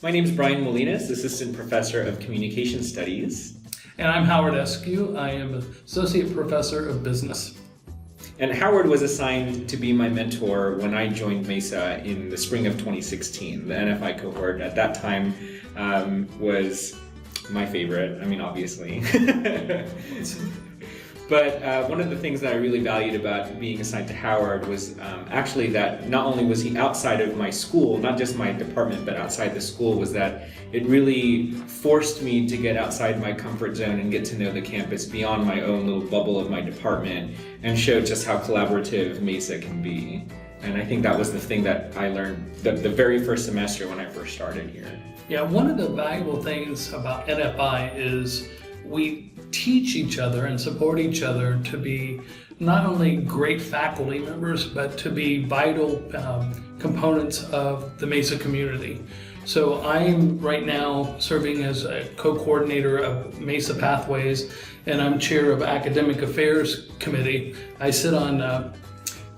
My name is Bryan Malinis, Assistant Professor of Communication Studies. And I'm Howard Eskew. I am Associate Professor of Business. And Howard was assigned to be my mentor when I joined Mesa in the spring of 2016. The NFI cohort at that time was my favorite, obviously. But one of the things that I really valued about being assigned to Howard was actually that not only was he outside of my school, not just my department, but outside the school, was that it really forced me to get outside my comfort zone and get to know the campus beyond my own little bubble of my department and show just how collaborative Mesa can be. And I think that was the thing that I learned the very first semester when I first started here. Yeah, one of the valuable things about NFI is we teach each other and support each other to be not only great faculty members, but to be vital components of the Mesa community. So I'm right now serving as a co-coordinator of Mesa Pathways, and I'm chair of Academic Affairs Committee. I sit on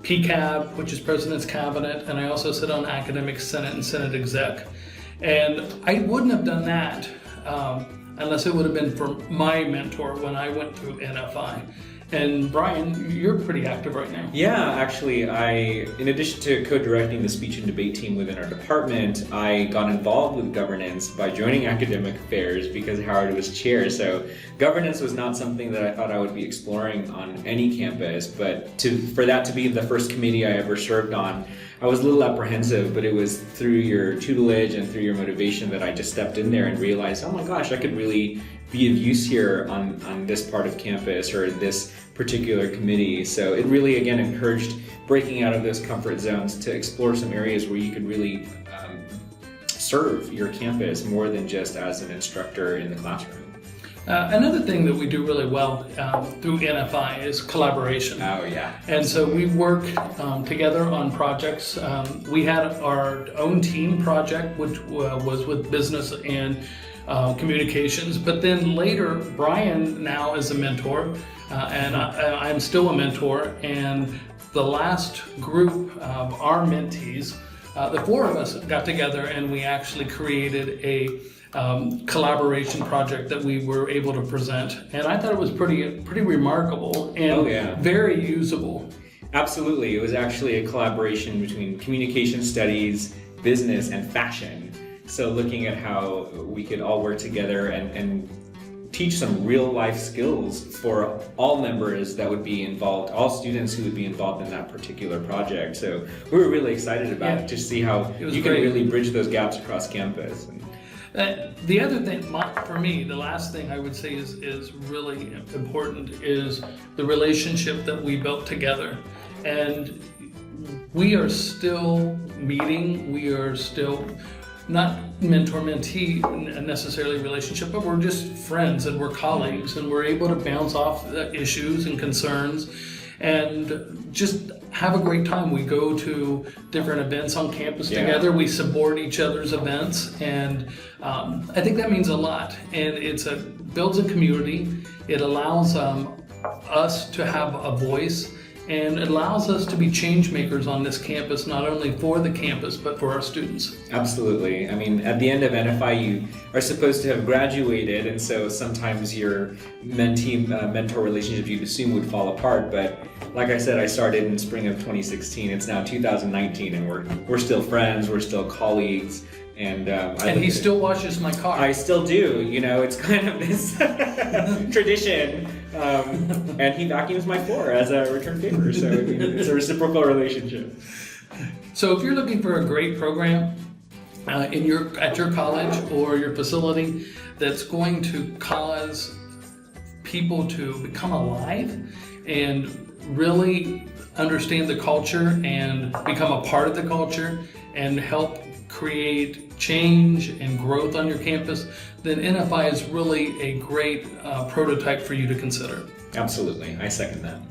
PCAB, which is President's Cabinet, and I also sit on Academic Senate and Senate Exec. And I wouldn't have done that unless it would have been for my mentor when I went through NFI. And Bryan, you're pretty active right now. Yeah, actually, in addition to co-directing the speech and debate team within our department, I got involved with governance by joining academic affairs because Howard was chair. So governance was not something that I thought I would be exploring on any campus, but for that to be the first committee I ever served on, I was a little apprehensive, but it was through your tutelage and through your motivation that I just stepped in there and realized, oh my gosh, I could really be of use here on this part of campus or this particular committee. So it really, again, encouraged breaking out of those comfort zones to explore some areas where you could really serve your campus more than just as an instructor in the classroom. Another thing that we do really well through NFI is collaboration. Oh, yeah. And so we work together on projects. We had our own team project, which was with business and communications. But then later, Bryan now is a mentor, and I'm still a mentor. And the last group of our mentees, the four of us got together and we actually created a collaboration project that we were able to present, and I thought it was pretty remarkable and very usable. Absolutely, it was actually a collaboration between communication studies, business, and fashion. So looking at how we could all work together and teach some real life skills for all members that would be involved, all students who would be involved in that particular project. So we were really excited about it to see how you can really bridge those gaps across campus. The other thing, for me, the last thing I would say is really important is the relationship that we built together. And we are still meeting, we are still not mentor-mentee necessarily relationship, but we're just friends and we're colleagues and we're able to bounce off issues and concerns and just have a great time. We go to different events on campus together. We support each other's events, and I think that means a lot. And builds a community. It allows us to have a voice, and it allows us to be change makers on this campus, not only for the campus, but for our students. Absolutely. At the end of NFI, you are supposed to have graduated, and so sometimes your mentee-mentor relationship you'd assume would fall apart, but like I said, I started in spring of 2016. It's now 2019, and we're still friends, we're still colleagues, and he still washes my car. I still do. It's kind of this tradition. And he vacuums my floor as a return favor, so it's a reciprocal relationship. So if you're looking for a great program at your college or your facility that's going to cause people to become alive and really understand the culture and become a part of the culture and help create change and growth on your campus, then NFI is really a great prototype for you to consider. Absolutely, I second that.